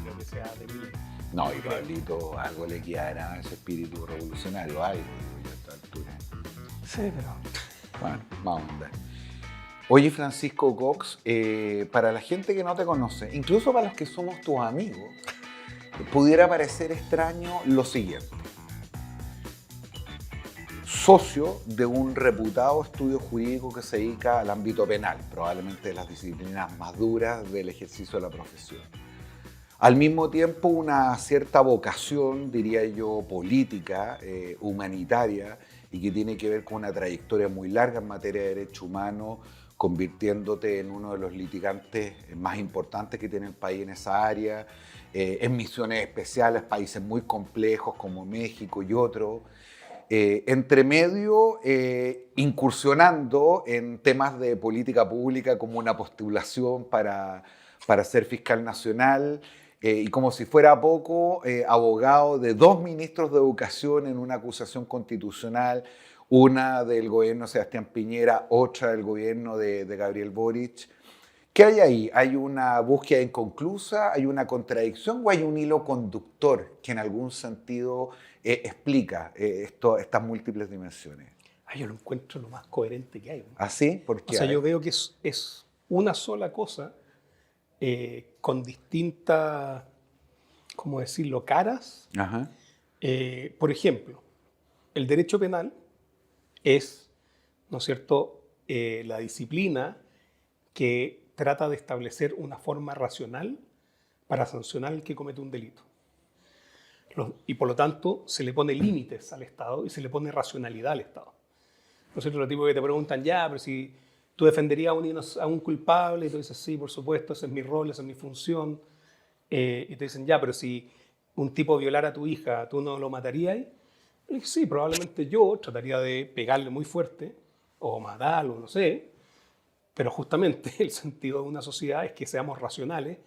creo que sea de Milei. No, y Pablito algo le quedará a ese espíritu revolucionario, algo, digo yo, a esta altura. Sí, pero... Bueno, vamos a ver. Oye, Francisco Cox, para la gente que no te conoce, incluso para los que somos tus amigos, pudiera parecer extraño lo siguiente. Socio de un reputado estudio jurídico que se dedica al ámbito penal, probablemente de las disciplinas más duras del ejercicio de la profesión. Al mismo tiempo, una cierta vocación, diría yo, política, humanitaria, y que tiene que ver con una trayectoria muy larga en materia de derechos humanos, convirtiéndote en uno de los litigantes más importantes que tiene el país en esa área, en misiones especiales, países muy complejos como México y otros. Entre medio, incursionando en temas de política pública como una postulación para ser fiscal nacional, y como si fuera poco, abogado de 2 ministros de educación en una acusación constitucional, una del gobierno de Sebastián Piñera, otra del gobierno de Gabriel Boric. ¿Qué hay ahí? ¿Hay una búsqueda inconclusa? ¿Hay una contradicción? ¿O hay un hilo conductor que en algún sentido explica estas múltiples dimensiones? Yo lo encuentro lo más coherente que hay. ¿Ah, sí? ¿Por qué? O sea, yo veo que es una sola cosa con distintas, ¿cómo decirlo?, caras. Ajá. Por ejemplo, el derecho penal es, ¿no es cierto?, la disciplina que trata de establecer una forma racional para sancionar al que comete un delito. Y por lo tanto se le pone límites al Estado y se le pone racionalidad al Estado. ¿No es cierto? Los tipos que te preguntan, ya, pero si tú defenderías a un culpable, y tú dices, sí, por supuesto, ese es mi rol, esa es mi función. Y te dicen, ya, pero si un tipo violara a tu hija, ¿tú no lo matarías? Y le dije, sí, probablemente yo trataría de pegarle muy fuerte o matarlo, no sé. Pero justamente el sentido de una sociedad es que seamos racionales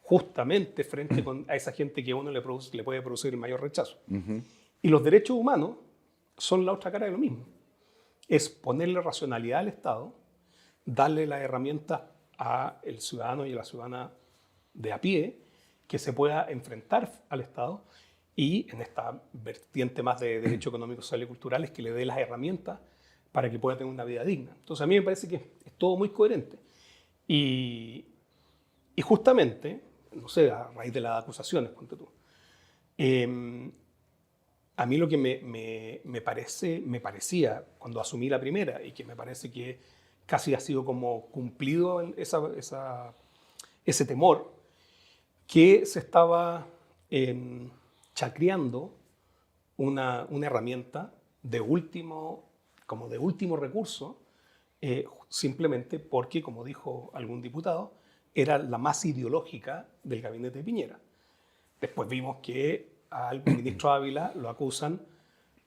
justamente frente a esa gente que a uno le puede producir el mayor rechazo. Y los derechos humanos son la otra cara de lo mismo. Es ponerle racionalidad al Estado, darle las herramientas al ciudadano y a la ciudadana de a pie que se pueda enfrentar al Estado, y en esta vertiente más de derecho económico, social y cultural es que le dé las herramientas para que pueda tener una vida digna. Entonces a mí me parece que es todo muy coherente. Y justamente, no sé, a raíz de las acusaciones, ponte tú, a mí lo que me parecía cuando asumí la primera, y que me parece que casi ha sido como cumplido en ese temor, que se estaba chacreando una herramienta como de último recurso, simplemente porque, como dijo algún diputado, era la más ideológica del gabinete de Piñera. Después vimos que al ministro Ávila lo acusan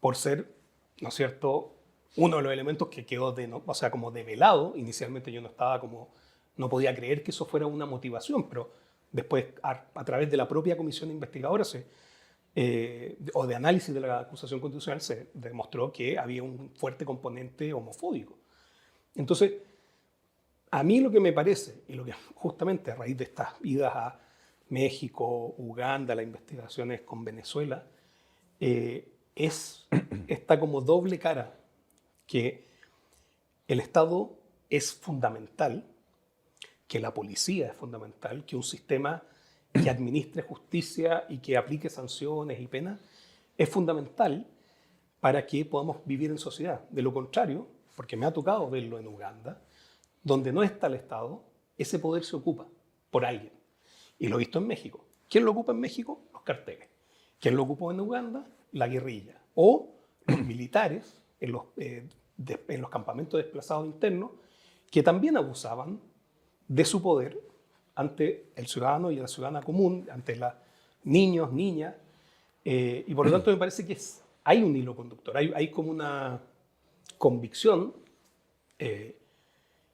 por ser, ¿no es cierto?, uno de los elementos que quedó como develado. Inicialmente yo no podía creer que eso fuera una motivación, pero después a través de la propia comisión investigadora o de análisis de la acusación constitucional se demostró que había un fuerte componente homofóbico. Entonces, a mí lo que me parece, y lo que justamente a raíz de estas idas a México, Uganda, las investigaciones con Venezuela, es esta como doble cara, que el Estado es fundamental, que la policía es fundamental, que un sistema que administre justicia y que aplique sanciones y penas es fundamental para que podamos vivir en sociedad. De lo contrario, porque me ha tocado verlo en Uganda, donde no está el Estado, ese poder se ocupa por alguien. Y lo he visto en México. ¿Quién lo ocupa en México? Los carteles. ¿Quién lo ocupó en Uganda? La guerrilla. O los militares en los campamentos desplazados internos, que también abusaban de su poder ante el ciudadano y la ciudadana común, ante los niños, niñas. Y por lo tanto me parece que hay un hilo conductor, hay como una convicción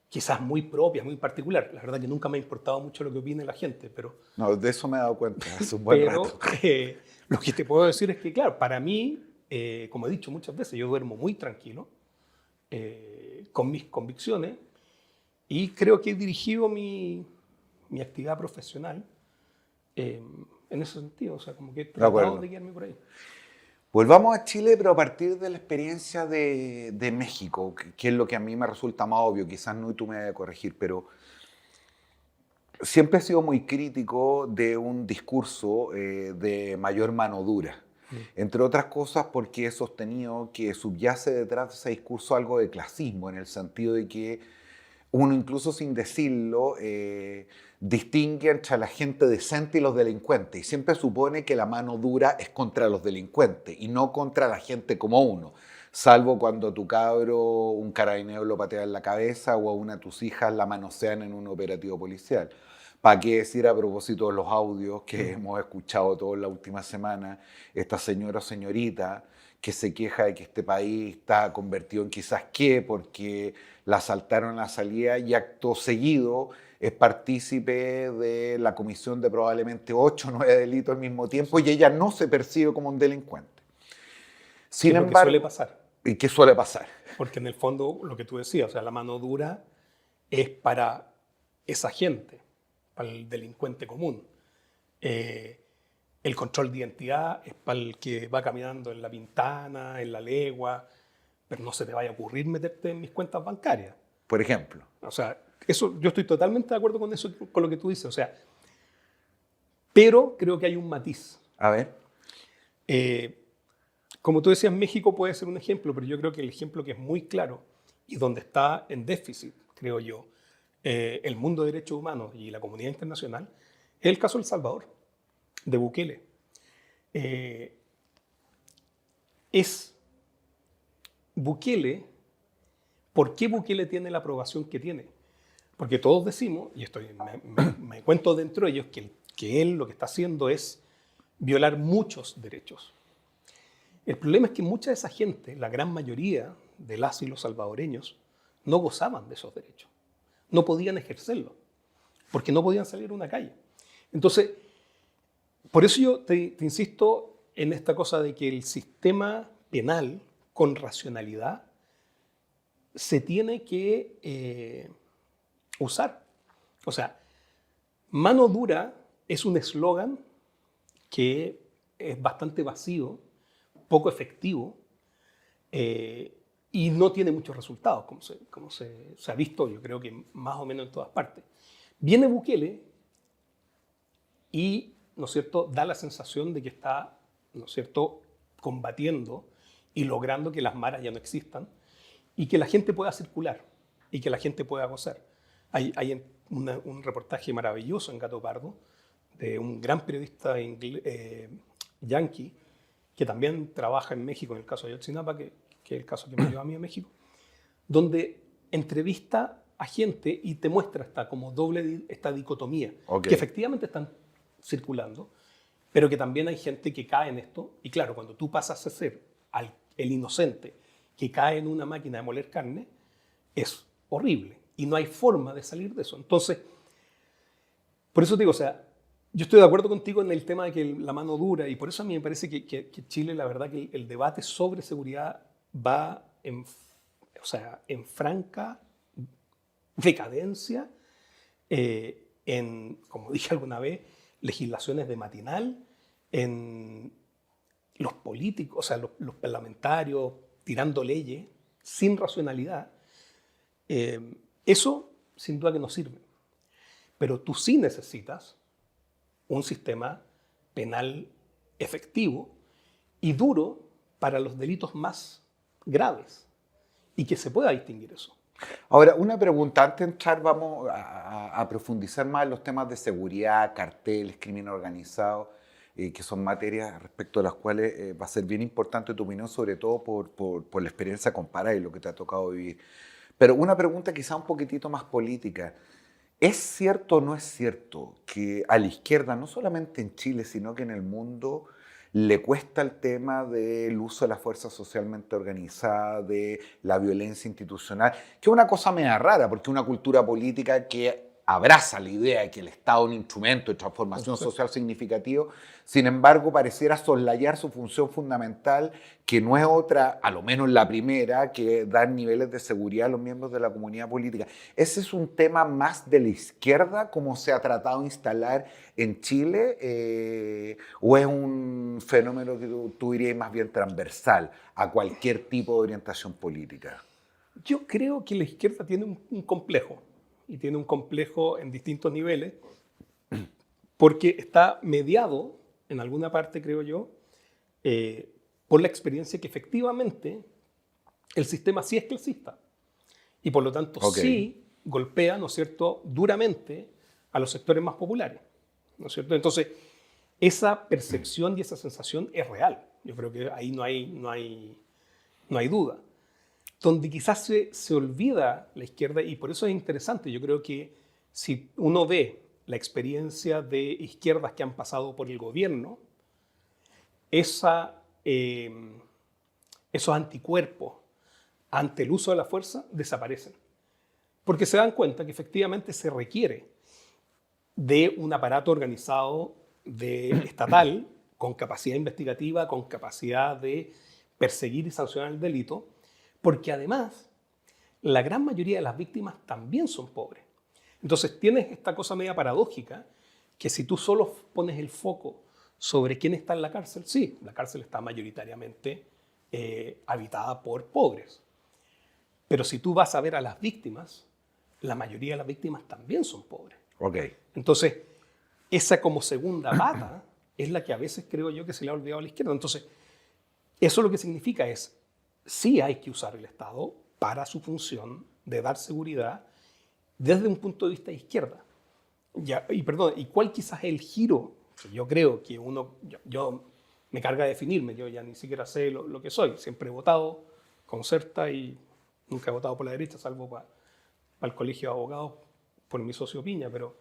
quizás muy propia, muy particular. La verdad que nunca me ha importado mucho lo que opine la gente, pero... No, de eso me he dado cuenta hace un buen rato. Lo que te puedo decir es que, claro, para mí, como he dicho muchas veces, yo duermo muy tranquilo, con mis convicciones, y creo que he dirigido mi actividad profesional en ese sentido, o sea, como que he De acuerdo. tratado de guiarme por ahí. Volvamos a Chile, pero a partir de la experiencia de México, que es lo que a mí me resulta más obvio, quizás no y tú me vayas a corregir, pero siempre he sido muy crítico de un discurso de mayor mano dura. Entre otras cosas porque he sostenido que subyace detrás de ese discurso algo de clasismo, en el sentido de que uno incluso sin decirlo distingue entre la gente decente y los delincuentes y siempre supone que la mano dura es contra los delincuentes y no contra la gente como uno, salvo cuando a tu cabro un carabinero lo patea en la cabeza o a una de tus hijas la manosean en un operativo policial. ¿Para qué decir a propósito de los audios que hemos escuchado toda la última semana? Esta señora o señorita que se queja de que este país está convertido en quizás qué, porque la asaltaron a la salida y acto seguido es partícipe de la comisión de probablemente 8 o 9 delitos al mismo tiempo y ella no se percibe como un delincuente. Sin Lo que embargo, suele pasar. ¿y qué suele pasar? Porque en el fondo, lo que tú decías, o sea, la mano dura es para esa gente, para el delincuente común. El control de identidad es para el que va caminando en la Pintana, en la Legua, pero no se te vaya a ocurrir meterte en mis cuentas bancarias. Por ejemplo. O sea, eso, yo estoy totalmente de acuerdo con eso, con lo que tú dices. O sea, pero creo que hay un matiz. A ver. Como tú decías, México puede ser un ejemplo, pero yo creo que el ejemplo que es muy claro y donde está en déficit, creo yo, el mundo de derechos humanos y la comunidad internacional, es el caso de El Salvador, de Bukele. Es Bukele, ¿por qué Bukele tiene la aprobación que tiene? Porque todos decimos, y me cuento dentro de ellos, que él lo que está haciendo es violar muchos derechos. El problema es que mucha de esa gente, la gran mayoría de las y los salvadoreños, no gozaban de esos derechos. No podían ejercerlos, porque no podían salir a una calle. Entonces, por eso yo te insisto en esta cosa de que el sistema penal con racionalidad se tiene que usar. O sea, mano dura es un eslogan que es bastante vacío, poco efectivo y no tiene muchos resultados, como se ha visto, yo creo que más o menos en todas partes. Viene Bukele y, ¿no es cierto?, da la sensación de que está, ¿no es cierto?, combatiendo y logrando que las maras ya no existan y que la gente pueda circular y que la gente pueda gozar. Hay un reportaje maravilloso en Gato Pardo de un gran periodista yanqui que también trabaja en México, en el caso de Ayotzinapa, que es el caso que me llevó a mí a México, donde entrevista a gente y te muestra esta dicotomía, que efectivamente están circulando, pero que también hay gente que cae en esto. Y claro, cuando tú pasas a ser el inocente que cae en una máquina de moler carne, es horrible y no hay forma de salir de eso. Entonces, por eso te digo, o sea, yo estoy de acuerdo contigo en el tema de que la mano dura, y por eso a mí me parece que Chile, la verdad, que el debate sobre seguridad va en franca decadencia, como dije alguna vez, legislaciones de matinal, en los políticos, o sea, los parlamentarios tirando leyes sin racionalidad. Eso, sin duda que no sirve. Pero tú sí necesitas un sistema penal efectivo y duro para los delitos más graves y que se pueda distinguir eso. Ahora, una pregunta, antes de entrar vamos a profundizar más en los temas de seguridad, carteles, crimen organizado, que son materias respecto a las cuales va a ser bien importante tu opinión, sobre todo por la experiencia comparada y lo que te ha tocado vivir. Pero una pregunta quizá un poquitito más política. ¿Es cierto o no es cierto que a la izquierda, no solamente en Chile, sino que en el mundo, le cuesta el tema del uso de la fuerza socialmente organizada, de la violencia institucional, que es una cosa media rara, porque es una cultura política que abraza la idea de que el Estado es un instrumento de transformación social significativo, sin embargo pareciera soslayar su función fundamental, que no es otra, a lo menos la primera, que dar niveles de seguridad a los miembros de la comunidad política. ¿Ese es un tema más de la izquierda, como se ha tratado de instalar en Chile, o es un fenómeno que tú dirías más bien transversal a cualquier tipo de orientación política? Yo creo que la izquierda tiene un complejo, y tiene un complejo en distintos niveles, porque está mediado, en alguna parte creo yo, por la experiencia que efectivamente el sistema sí es clasista, y por lo tanto sí golpea, ¿no es cierto?, duramente a los sectores más populares, ¿no es cierto? Entonces, esa percepción y esa sensación es real. Yo creo que ahí no hay duda. Donde quizás se olvida la izquierda, y por eso es interesante. Yo creo que si uno ve la experiencia de izquierdas que han pasado por el gobierno, esos anticuerpos ante el uso de la fuerza desaparecen. Porque se dan cuenta que efectivamente se requiere de un aparato organizado estatal con capacidad investigativa, con capacidad de perseguir y sancionar el delito, porque además la gran mayoría de las víctimas también son pobres. Entonces tienes esta cosa media paradójica, que si tú solo pones el foco sobre quién está en la cárcel, sí, la cárcel está mayoritariamente habitada por pobres. Pero si tú vas a ver a las víctimas, la mayoría de las víctimas también son pobres. Entonces, esa como segunda pata es la que a veces creo yo que se le ha olvidado a la izquierda. Entonces, eso lo que significa es, sí hay que usar el Estado para su función de dar seguridad desde un punto de vista de izquierda. ¿Y cuál quizás es el giro? Yo creo que yo me carga de definirme, yo ya ni siquiera sé lo que soy. Siempre he votado con Certa y nunca he votado por la derecha, salvo para el colegio de abogados por mi socio Piña, pero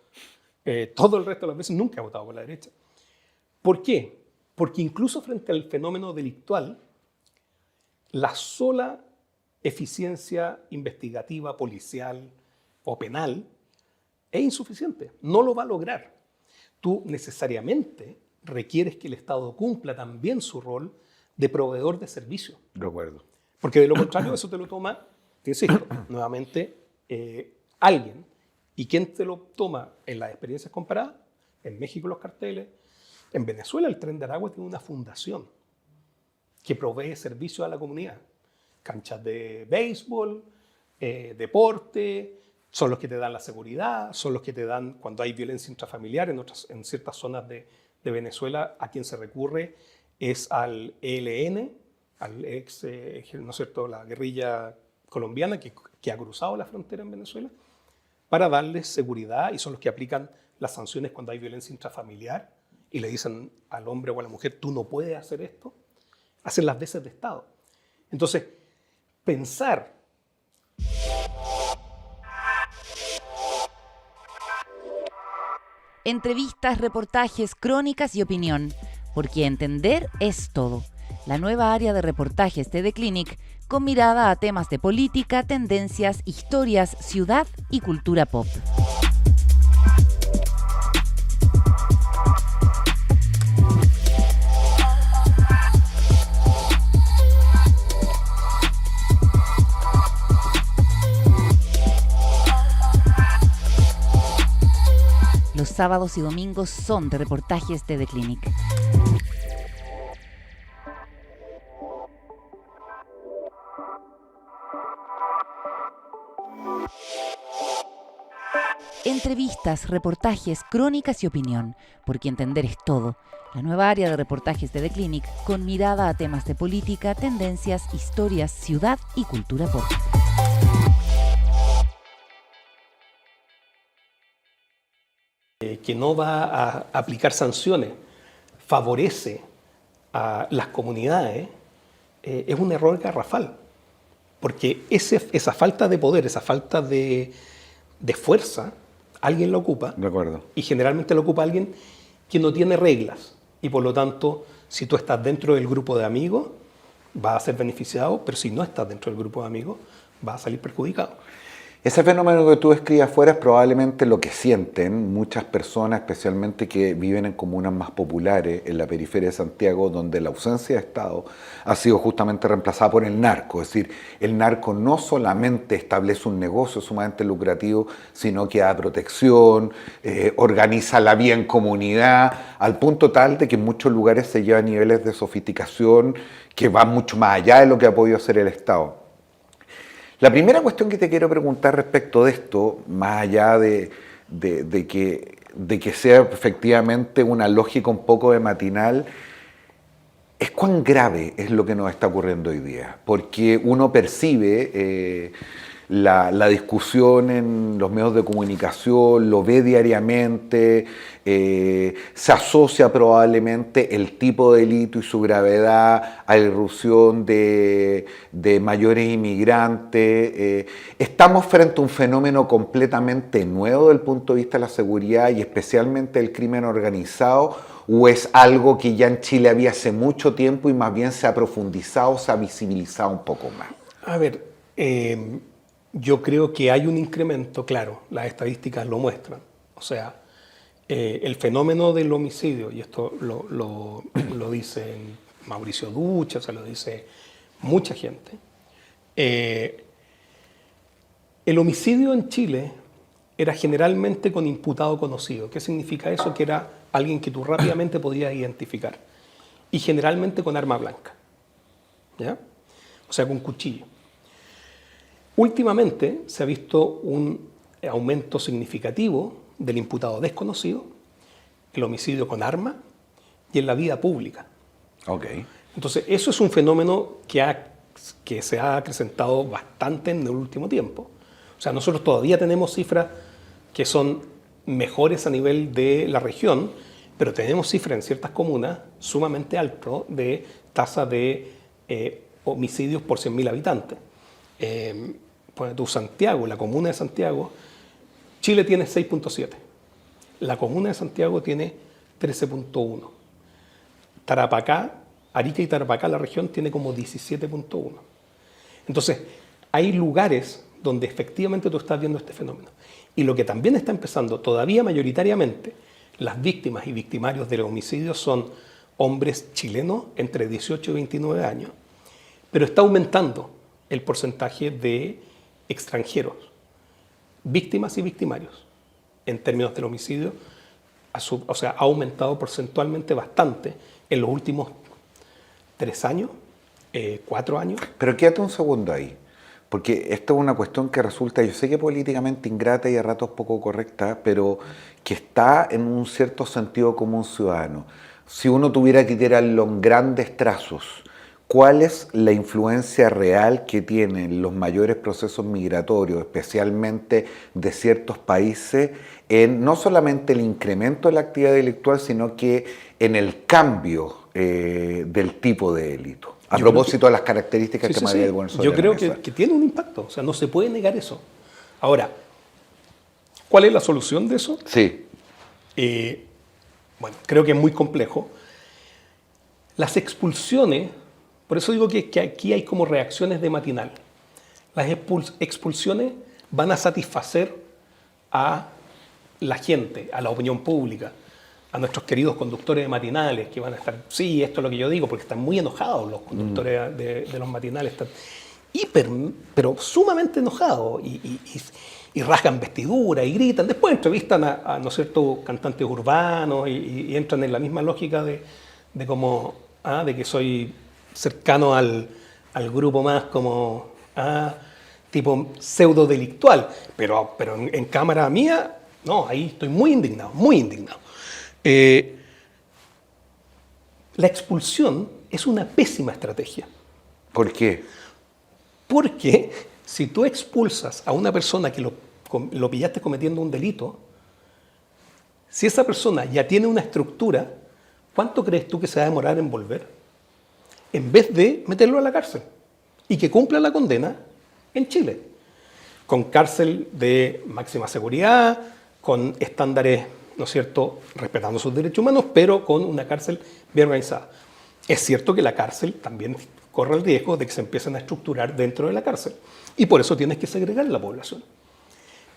todo el resto de las veces nunca he votado por la derecha. ¿Por qué? Porque incluso frente al fenómeno delictual, la sola eficiencia investigativa, policial o penal es insuficiente. No lo va a lograr. Tú necesariamente requieres que el Estado cumpla también su rol de proveedor de servicios. De acuerdo. Porque de lo contrario eso te lo toma, te insisto, nuevamente alguien. ¿Y quién te lo toma en las experiencias comparadas? En México los carteles. En Venezuela el Tren de Aragua tiene una fundación que provee servicios a la comunidad. Canchas de béisbol, deporte, son los que te dan la seguridad, son los que te dan cuando hay violencia intrafamiliar. En ciertas zonas de Venezuela a quien se recurre es al ELN, al ex, ¿no es cierto?, la guerrilla colombiana que ha cruzado la frontera en Venezuela, para darles seguridad, y son los que aplican las sanciones cuando hay violencia intrafamiliar y le dicen al hombre o a la mujer, tú no puedes hacer esto. Hacen las veces de Estado. Entonces, pensar Entrevistas, reportajes, crónicas y opinión, porque entender es todo. La nueva área de reportajes de The Clinic, con mirada a temas de política, tendencias, historias, ciudad y cultura pop. Los sábados y domingos son de reportajes de The Clinic. Entrevistas, reportajes, crónicas y opinión, porque entender es todo. La nueva área de reportajes de The Clinic, con mirada a temas de política, tendencias, historias, ciudad y cultura pop. Que no va a aplicar sanciones, favorece a las comunidades, es un error garrafal. Porque esa falta de poder, esa falta de fuerza, alguien la ocupa. De acuerdo. Y generalmente lo ocupa alguien que no tiene reglas. Y por lo tanto, si tú estás dentro del grupo de amigos, vas a ser beneficiado, pero si no estás dentro del grupo de amigos, vas a salir perjudicado. Ese fenómeno que tú describes afuera es probablemente lo que sienten muchas personas, especialmente que viven en comunas más populares, en la periferia de Santiago, donde la ausencia de Estado ha sido justamente reemplazada por el narco. Es decir, el narco no solamente establece un negocio sumamente lucrativo, sino que da protección, organiza la vida en comunidad, al punto tal de que en muchos lugares se lleva a niveles de sofisticación que van mucho más allá de lo que ha podido hacer el Estado. La primera cuestión que te quiero preguntar respecto de esto, más allá de que sea efectivamente una lógica un poco de matinal, es cuán grave es lo que nos está ocurriendo hoy día. Porque uno percibe la discusión en los medios de comunicación, lo ve diariamente, se asocia probablemente el tipo de delito y su gravedad a la irrupción de mayores inmigrantes. Estamos frente a un fenómeno completamente nuevo desde el punto de vista de la seguridad y especialmente del crimen organizado, o es algo que ya en Chile había hace mucho tiempo y más bien se ha profundizado, se ha visibilizado un poco más. A ver, yo creo que hay un incremento, claro, las estadísticas lo muestran. O sea, el fenómeno del homicidio, y esto lo dice Mauricio Ducha, se lo dice mucha gente, el homicidio en Chile era generalmente con imputado conocido. ¿Qué significa eso? Que era alguien que tú rápidamente podías identificar. Y generalmente con arma blanca. ¿Ya? O sea, con cuchillo. Últimamente se ha visto un aumento significativo del imputado desconocido, el homicidio con arma y en la vida pública. Okay. Entonces, eso es un fenómeno que se ha acrecentado bastante en el último tiempo. O sea, nosotros todavía tenemos cifras que son mejores a nivel de la región, pero tenemos cifras en ciertas comunas sumamente altas de tasa de homicidios por 100.000 habitantes. Pues tú, Santiago, la comuna de Santiago, Chile tiene 6.7. La comuna de Santiago tiene 13.1. Tarapacá, Arica y Tarapacá, la región, tiene como 17.1. Entonces, hay lugares donde efectivamente tú estás viendo este fenómeno. Y lo que también está empezando, todavía mayoritariamente, las víctimas y victimarios del homicidio son hombres chilenos entre 18 y 29 años, pero está aumentando el porcentaje de extranjeros, víctimas y victimarios, en términos del homicidio, o sea, ha aumentado porcentualmente bastante en los últimos 3 años, 4 años. Pero quédate un segundo ahí, porque esto es una cuestión que resulta, yo sé que políticamente ingrata y a ratos poco correcta, pero que está en un cierto sentido común ciudadano. Si uno tuviera que tirarlo en grandes trazos, ¿cuál es la influencia real que tienen los mayores procesos migratorios, especialmente de ciertos países, en no solamente el incremento de la actividad delictual, sino que en el cambio del tipo de delito? A propósito de las características que María del Buen Yo creo que tiene un impacto, o sea, no se puede negar eso. Ahora, ¿cuál es la solución de eso? Sí. Bueno, creo que es muy complejo. Las expulsiones, por eso digo que aquí hay como reacciones de matinal. Las expulsiones van a satisfacer a la gente, a la opinión pública, a nuestros queridos conductores de matinales que van a estar, sí, esto es lo que yo digo, porque están muy enojados los conductores de los matinales, están pero sumamente enojados y rasgan vestiduras y gritan. Después entrevistan a ¿no es cierto?, cantantes urbanos y entran en la misma lógica de como, de que soy cercano al grupo más como tipo pseudo delictual, pero en cámara mía, no, ahí estoy muy indignado, muy indignado. La expulsión es una pésima estrategia. ¿Por qué? Porque si tú expulsas a una persona que lo pillaste cometiendo un delito, si esa persona ya tiene una estructura, ¿cuánto crees tú que se va a demorar en volver? En vez de meterlo a la cárcel y que cumpla la condena en Chile, con cárcel de máxima seguridad, con estándares, ¿no es cierto?, respetando sus derechos humanos, pero con una cárcel bien organizada. Es cierto que la cárcel también corre el riesgo de que se empiecen a estructurar dentro de la cárcel y por eso tienes que segregar la población.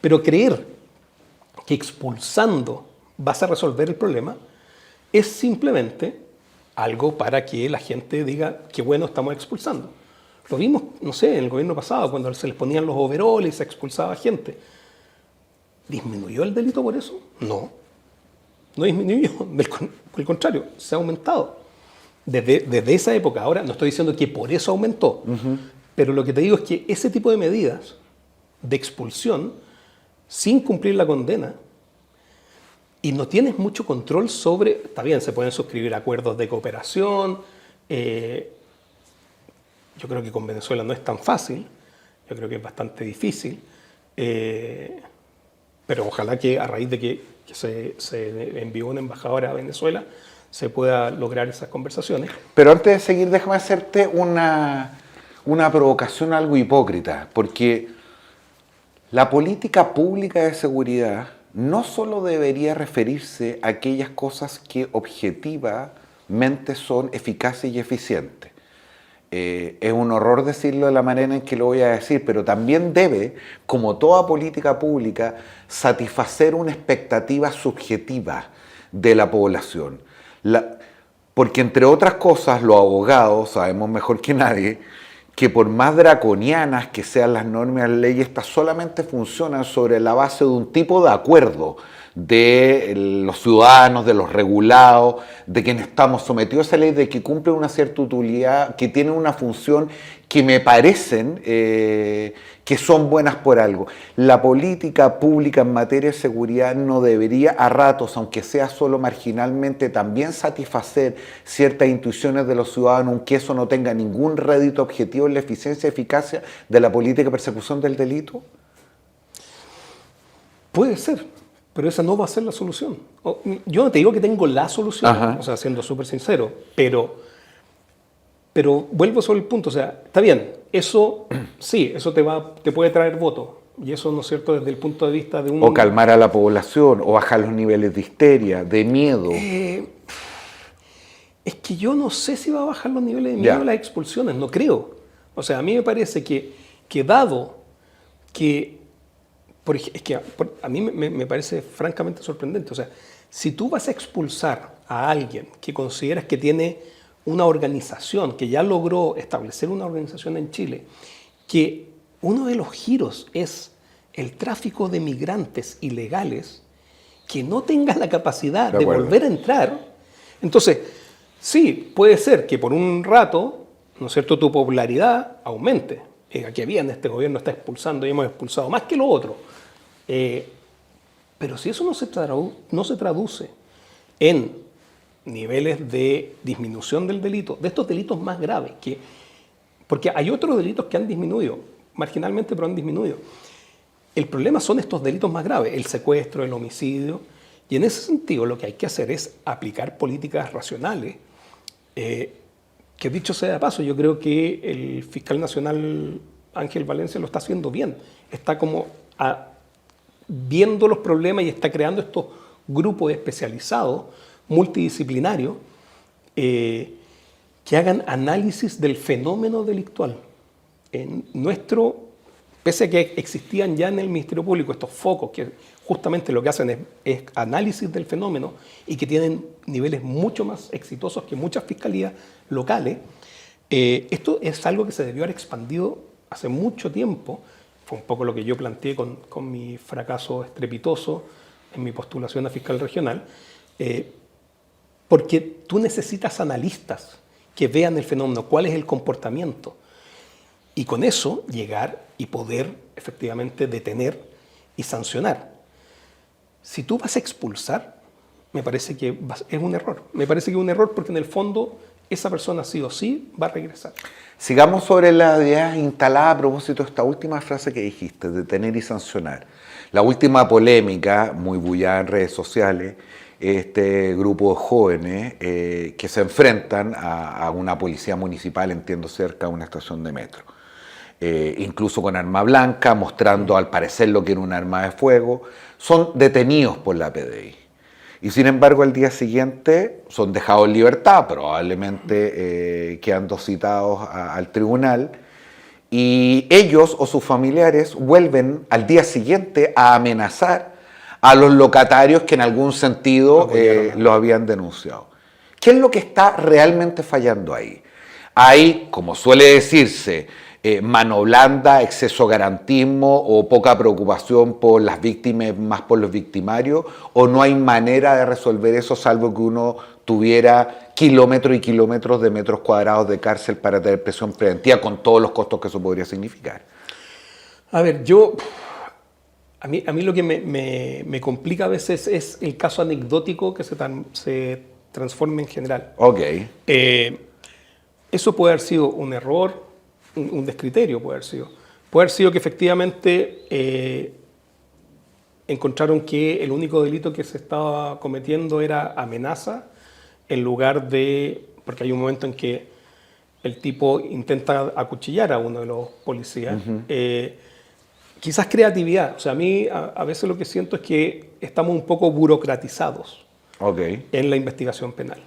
Pero creer que expulsando vas a resolver el problema es simplemente algo para que la gente diga que bueno, estamos expulsando. Lo vimos, no sé, en el gobierno pasado, cuando se les ponían los overoles y se expulsaba gente. ¿Disminuyó el delito por eso? No. No disminuyó. Por el contrario, se ha aumentado. Desde esa época, ahora no estoy diciendo que por eso aumentó, pero lo que te digo es que ese tipo de medidas de expulsión, sin cumplir la condena, y no tienes mucho control sobre, está bien, se pueden suscribir acuerdos de cooperación, yo creo que con Venezuela no es tan fácil, yo creo que es bastante difícil, pero ojalá que a raíz de que se envió una embajadora a Venezuela, se pueda lograr esas conversaciones. Pero antes de seguir, déjame hacerte una provocación algo hipócrita, porque la política pública de seguridad no solo debería referirse a aquellas cosas que objetivamente son eficaces y eficientes. Es un horror decirlo de la manera en que lo voy a decir, pero también debe, como toda política pública, satisfacer una expectativa subjetiva de la población. Porque entre otras cosas, los abogados sabemos mejor que nadie que por más draconianas que sean las normas y las leyes, estas solamente funcionan sobre la base de un tipo de acuerdo de los ciudadanos, de los regulados, de quienes estamos sometidos a esa ley, de que cumplen una cierta utilidad, que tienen una función que me parecen que son buenas por algo. La política pública en materia de seguridad no debería a ratos, aunque sea solo marginalmente, también satisfacer ciertas intuiciones de los ciudadanos, aunque eso no tenga ningún rédito objetivo en la eficiencia y eficacia de la política de persecución del delito. Puede ser, pero esa no va a ser la solución. Yo no te digo que tengo la solución, Ajá. o sea, siendo súper sincero, pero vuelvo sobre el punto, o sea, está bien, eso sí, eso te puede traer votos, y eso, ¿no es cierto?, desde el punto de vista de un... O calmar a la población, o bajar los niveles de histeria, de miedo. Es que yo no sé si va a bajar los niveles de miedo Ya. las expulsiones, no creo. O sea, a mí me parece que dado que... a mí me parece francamente sorprendente. O sea, si tú vas a expulsar a alguien que consideras que tiene una organización, que ya logró establecer una organización en Chile, que uno de los giros es el tráfico de migrantes ilegales, que no tenga la capacidad de volver a entrar, entonces, sí, puede ser que por un rato, ¿no es cierto?, tu popularidad aumente. Aquí bien, este gobierno está expulsando y hemos expulsado más que lo otro. Pero si eso no se traduce en niveles de disminución del delito, de estos delitos más graves, porque hay otros delitos que han disminuido, marginalmente, pero han disminuido. El problema son estos delitos más graves, el secuestro, el homicidio, y en ese sentido lo que hay que hacer es aplicar políticas racionales, que dicho sea de paso, yo creo que el fiscal nacional Ángel Valencia lo está haciendo bien, está como viendo los problemas y está creando estos grupos especializados, multidisciplinarios, que hagan análisis del fenómeno delictual. Pese a que existían ya en el Ministerio Público estos focos que justamente lo que hacen es análisis del fenómeno y que tienen niveles mucho más exitosos que muchas fiscalías locales, esto es algo que se debió haber expandido hace mucho tiempo. Fue un poco lo que yo planteé con mi fracaso estrepitoso en mi postulación a fiscal regional, porque tú necesitas analistas que vean el fenómeno, cuál es el comportamiento, y con eso llegar y poder efectivamente detener y sancionar. Si tú vas a expulsar, me parece que es un error. Me parece que es un error porque en el fondo esa persona sí o sí va a regresar. Sigamos sobre las ideas instaladas a propósito de esta última frase que dijiste, detener y sancionar. La última polémica, muy bullada en redes sociales, este grupo de jóvenes que se enfrentan a una policía municipal, entiendo, cerca de una estación de metro. Incluso con arma blanca, mostrando al parecer lo que era un arma de fuego, son detenidos por la PDI. Y sin embargo, al día siguiente son dejados en libertad, probablemente quedando citados al tribunal. y ellos o sus familiares vuelven al día siguiente a amenazar a los locatarios que en algún sentido lo habían denunciado. ¿Qué es lo que está realmente fallando ahí? Hay, como suele decirse, mano blanda, exceso de garantismo o poca preocupación por las víctimas más por los victimarios, o no hay manera de resolver eso salvo que uno tuviera kilómetros y kilómetros de metros cuadrados de cárcel para tener prisión preventiva con todos los costos que eso podría significar. A ver, a mí lo que me complica a veces es el caso anecdótico que se transforma en general. Ok. Eso puede haber sido un error, un descriterio puede haber sido. Puede haber sido que efectivamente encontraron que el único delito que se estaba cometiendo era amenaza, en lugar de, porque hay un momento en que el tipo intenta acuchillar a uno de los policías. Quizás creatividad. O sea, a mí a veces lo que siento es que estamos un poco burocratizados en la investigación penal.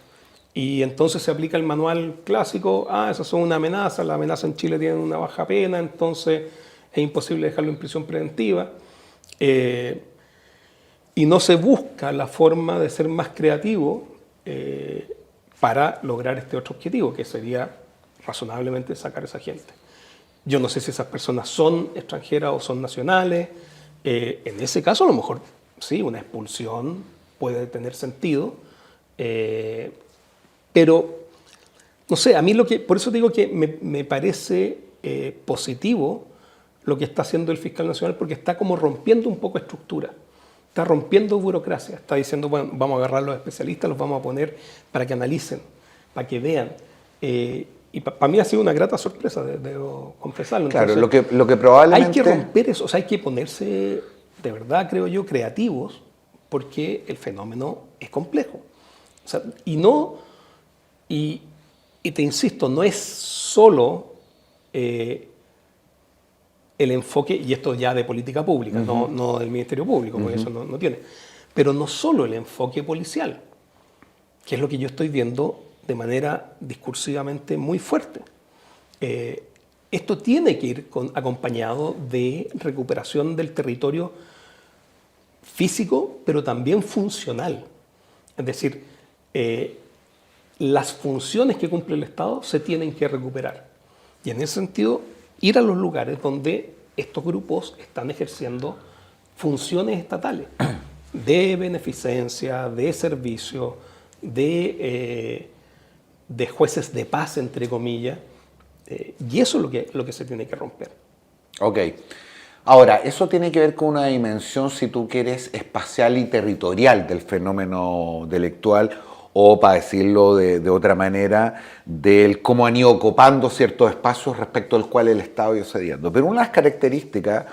Y entonces se aplica el manual clásico, esas son una amenaza, la amenaza en Chile tiene una baja pena, entonces es imposible dejarlo en prisión preventiva. Y no se busca la forma de ser más creativo para lograr este otro objetivo, que sería razonablemente sacar a esa gente. Yo no sé si esas personas son extranjeras o son nacionales. En ese caso, a lo mejor, sí, una expulsión puede tener sentido. Pero, no sé, a mí por eso digo que me parece positivo lo que está haciendo el fiscal nacional, porque está como rompiendo un poco estructura. Está rompiendo burocracia, está diciendo, bueno, vamos a agarrar a los especialistas, los vamos a poner para que analicen, para que vean. Y para mí ha sido una grata sorpresa, debo confesarlo. Claro, entonces, lo que probablemente... hay que romper eso, o sea, hay que ponerse, de verdad, creo yo, creativos, porque el fenómeno es complejo. O sea, y te insisto, no es solo el enfoque, y esto ya de política pública, no del Ministerio Público, porque eso no tiene, pero no solo el enfoque policial, que es lo que yo estoy viendo de manera discursivamente muy fuerte. Esto tiene que ir acompañado de recuperación del territorio físico, pero también funcional. Es decir, las funciones que cumple el Estado se tienen que recuperar. Y en ese sentido, ir a los lugares donde estos grupos están ejerciendo funciones estatales de beneficencia, de servicio, de jueces de paz, entre comillas, y eso es lo que se tiene que romper. Ok. Ahora, eso tiene que ver con una dimensión, si tú quieres, espacial y territorial del fenómeno delictual, o para decirlo de otra manera, del cómo han ido ocupando ciertos espacios respecto al cual el Estado ha ido cediendo. Pero una de las características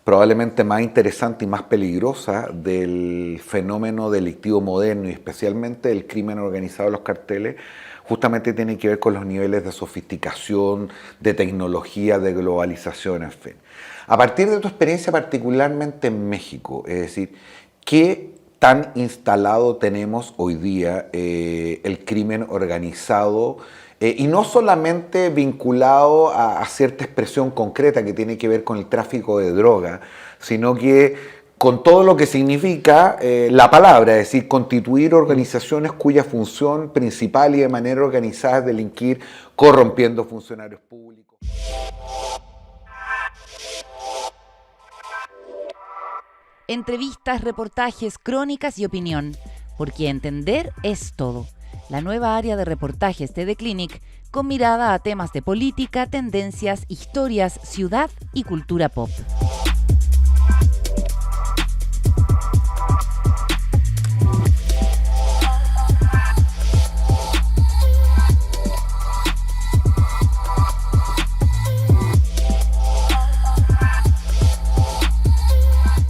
probablemente más interesante y más peligrosa del fenómeno delictivo moderno y especialmente del crimen organizado de los carteles, justamente tiene que ver con los niveles de sofisticación, de tecnología, de globalización, en fin. A partir de tu experiencia particularmente en México, es decir, ¿qué tan instalado tenemos hoy día el crimen organizado? Y no solamente vinculado a cierta expresión concreta que tiene que ver con el tráfico de droga, sino que con todo lo que significa la palabra, es decir, constituir organizaciones cuya función principal y de manera organizada es delinquir corrompiendo funcionarios públicos. Entrevistas, reportajes, crónicas y opinión, porque entender es todo. La nueva área de reportajes de The Clinic, con mirada a temas de política, tendencias, historias, ciudad y cultura pop.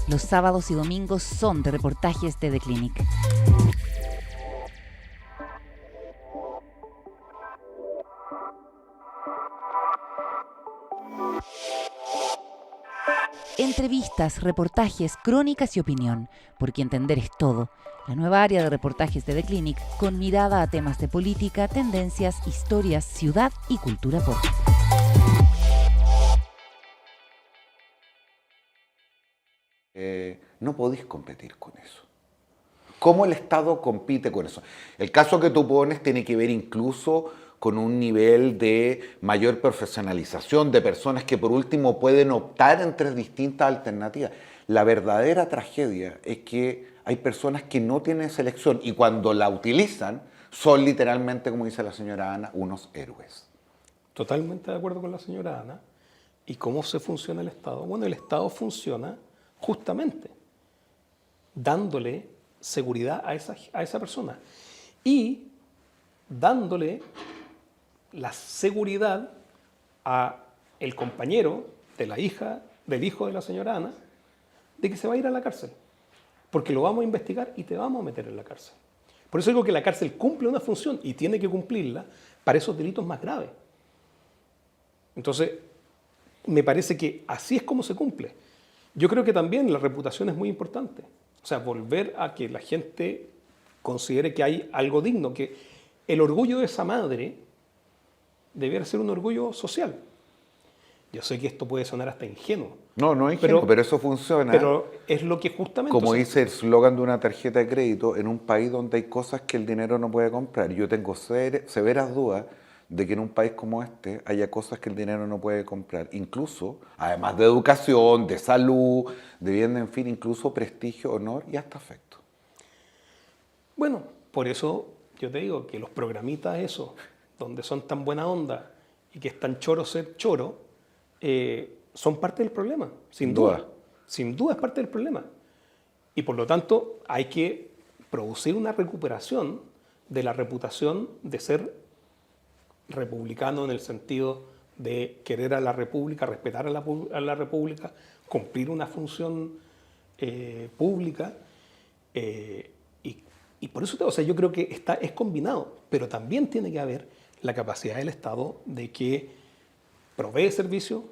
Los sábados y domingos son de reportajes de The Clinic. Entrevistas, reportajes, crónicas y opinión, porque entender es todo. La nueva área de reportajes de The Clinic, con mirada a temas de política, tendencias, historias, ciudad y cultura pop. no podéis competir con eso. ¿Cómo el Estado compite con eso? El caso que tú pones tiene que ver incluso con un nivel de mayor profesionalización de personas que por último pueden optar entre distintas alternativas. La verdadera tragedia es que hay personas que no tienen selección y cuando la utilizan son literalmente, como dice la señora Ana, unos héroes. Totalmente de acuerdo con la señora Ana. ¿Y cómo se funciona el Estado? Bueno, el Estado funciona justamente dándole seguridad a esa persona y dándole la seguridad a el compañero de la hija, del hijo de la señora Ana, de que se va a ir a la cárcel. Porque lo vamos a investigar y te vamos a meter en la cárcel. Por eso digo que la cárcel cumple una función y tiene que cumplirla para esos delitos más graves. Entonces, me parece que así es como se cumple. Yo creo que también la reputación es muy importante. O sea, volver a que la gente considere que hay algo digno, que el orgullo de esa madre debiera ser un orgullo social. Yo sé que esto puede sonar hasta ingenuo. No, no es ingenuo, pero eso funciona. Pero es lo que justamente... Como dice el eslogan de una tarjeta de crédito, en un país donde hay cosas que el dinero no puede comprar. Yo tengo severas dudas de que en un país como este haya cosas que el dinero no puede comprar. Incluso, además de educación, de salud, de bien, en fin, incluso prestigio, honor y hasta afecto. Bueno, por eso yo te digo que los programitas esos, donde son tan buena onda y que es tan choro ser choro, son parte del problema, sin duda. Sin duda es parte del problema. Y por lo tanto hay que producir una recuperación de la reputación de ser republicano en el sentido de querer a la República, respetar a la República, cumplir una función pública. Y por eso, o sea, yo creo que es combinado, pero también tiene que haber la capacidad del Estado de que provee servicio,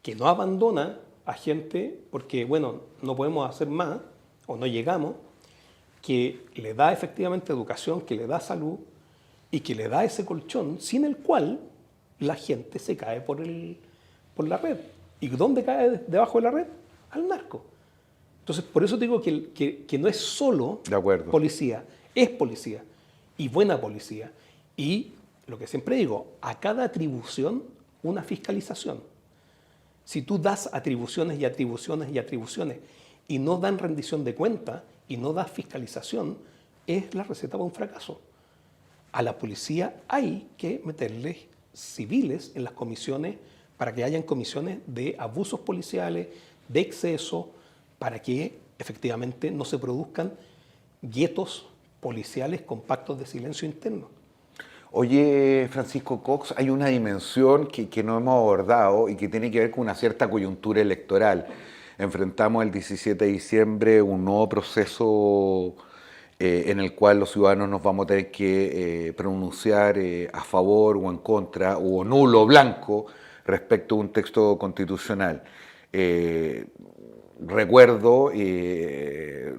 que no abandona a gente porque, bueno, no podemos hacer más o no llegamos, que le da efectivamente educación, que le da salud y que le da ese colchón sin el cual la gente se cae por la red. ¿Y dónde cae debajo de la red? Al narco. Entonces, por eso digo que no es solo policía, es policía y buena policía. Y lo que siempre digo, a cada atribución una fiscalización. Si tú das atribuciones y atribuciones y atribuciones y no dan rendición de cuenta y no das fiscalización, es la receta para un fracaso. A la policía hay que meterle civiles en las comisiones para que hayan comisiones de abusos policiales, de exceso, para que efectivamente no se produzcan guetos policiales con pactos de silencio interno. Oye, Francisco Cox, hay una dimensión que no hemos abordado y que tiene que ver con una cierta coyuntura electoral. Enfrentamos el 17 de diciembre un nuevo proceso en el cual los ciudadanos nos vamos a tener que pronunciar a favor o en contra, o nulo o blanco, respecto a un texto constitucional. Recuerdo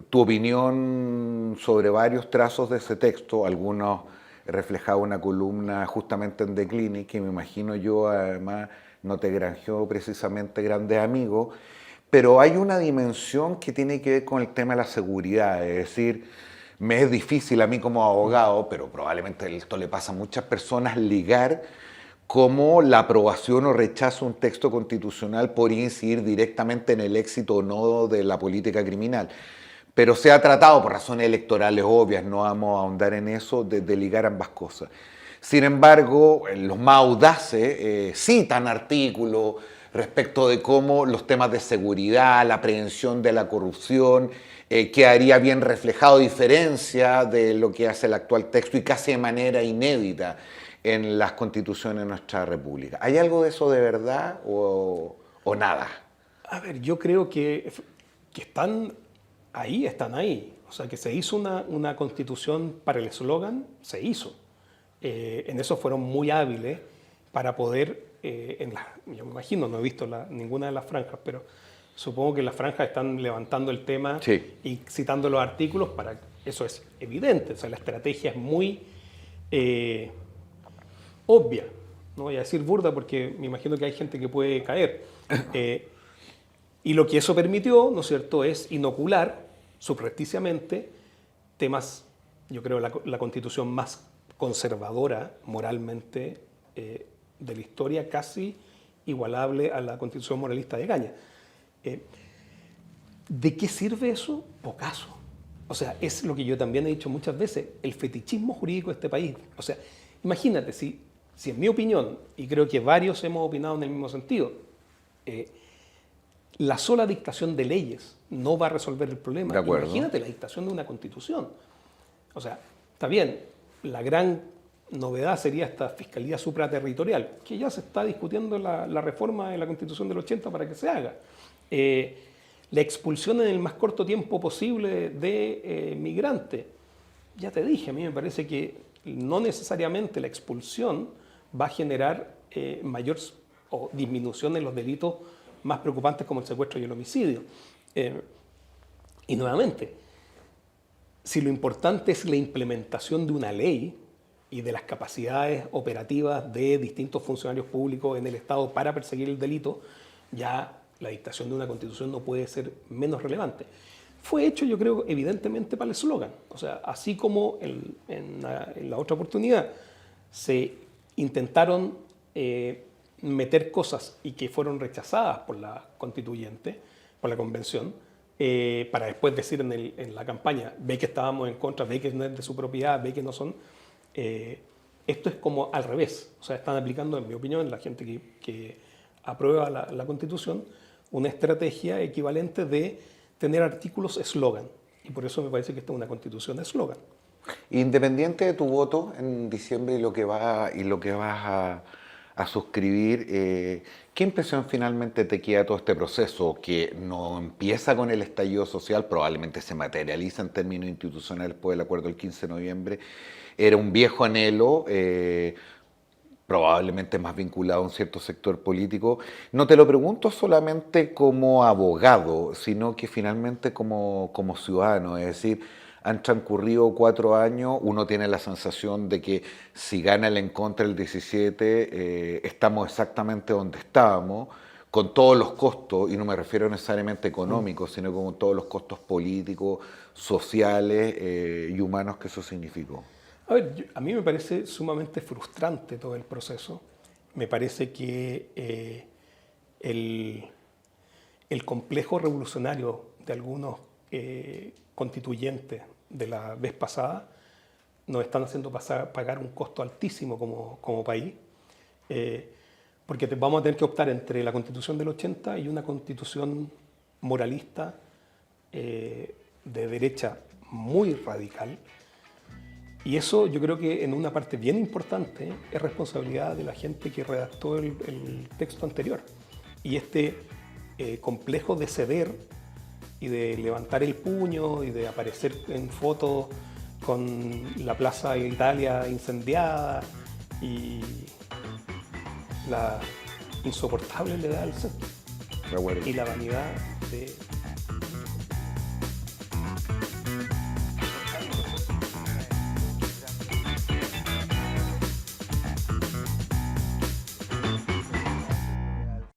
tu opinión sobre varios trazos de ese texto, algunos reflejaba una columna justamente en The Clinic, que me imagino yo además no te granjeó precisamente grandes amigos, pero hay una dimensión que tiene que ver con el tema de la seguridad, es decir, me es difícil a mí como abogado, pero probablemente esto le pasa a muchas personas, ligar cómo la aprobación o rechazo de un texto constitucional podría incidir directamente en el éxito o no de la política criminal. Pero se ha tratado, por razones electorales obvias, no vamos a ahondar en eso, de ligar ambas cosas. Sin embargo, los más audaces citan artículos respecto de cómo los temas de seguridad, la prevención de la corrupción, quedaría bien reflejado, diferencia de lo que hace el actual texto y casi de manera inédita en las constituciones de nuestra república. ¿Hay algo de eso de verdad o nada? A ver, yo creo que están ahí. O sea, que se hizo una constitución para el eslogan, se hizo. En eso fueron muy hábiles para poder, yo me imagino, no he visto ninguna de las franjas, pero supongo que las franjas están levantando el tema y citando los artículos, eso es evidente. O sea, la estrategia es muy obvia. No voy a decir burda porque me imagino que hay gente que puede caer. Y lo que eso permitió, ¿no es cierto?, es inocular subrepticiamente temas, yo creo, la constitución más conservadora moralmente de la historia, casi igualable a la constitución moralista de Gaña. ¿De qué sirve eso? Pocaso. O sea, es lo que yo también he dicho muchas veces, el fetichismo jurídico de este país. O sea, imagínate, si en mi opinión, y creo que varios hemos opinado en el mismo sentido, la sola dictación de leyes no va a resolver el problema. De acuerdo. Imagínate la dictación de una constitución. O sea, está bien, la gran novedad sería esta fiscalía supraterritorial, que ya se está discutiendo la reforma de la Constitución del 80 para que se haga. La expulsión en el más corto tiempo posible de migrantes. Ya te dije, a mí me parece que no necesariamente la expulsión va a generar mayor o disminución en los delitos más preocupantes como el secuestro y el homicidio. Y nuevamente, si lo importante es la implementación de una ley y de las capacidades operativas de distintos funcionarios públicos en el Estado para perseguir el delito, ya la dictación de una constitución no puede ser menos relevante. Fue hecho, yo creo, evidentemente para el eslogan. O sea, así como en la otra oportunidad se intentaron meter cosas y que fueron rechazadas por la constituyente, por la convención, para después decir en la campaña, ve que estábamos en contra, ve que no es de su propiedad, ve que no son. Esto es como al revés. O sea, están aplicando, en mi opinión, la gente que aprueba la Constitución, una estrategia equivalente de tener artículos eslogan. Y por eso me parece que esta es una Constitución de eslogan. Independiente de tu voto en diciembre y lo que vas a suscribir, ¿qué impresión finalmente te queda todo este proceso que no empieza con el estallido social, probablemente se materializa en términos institucionales después del acuerdo del 15 de noviembre? Era un viejo anhelo, probablemente más vinculado a un cierto sector político. No te lo pregunto solamente como abogado, sino que finalmente como ciudadano, es decir, han transcurrido 4 años, uno tiene la sensación de que si gana el en contra el 17, estamos exactamente donde estábamos, con todos los costos, y no me refiero necesariamente económicos, sino con todos los costos políticos, sociales y humanos que eso significó. A ver, a mí me parece sumamente frustrante todo el proceso. Me parece que el complejo revolucionario de algunos constituyentes de la vez pasada nos están haciendo pagar un costo altísimo como país, porque vamos a tener que optar entre la Constitución del 80 y una Constitución moralista de derecha muy radical. Y eso yo creo que en una parte bien importante es responsabilidad de la gente que redactó el texto anterior. Y este complejo de ceder y de levantar el puño y de aparecer en fotos con la Plaza de Italia incendiada y la insoportable levedad del centro y la vanidad de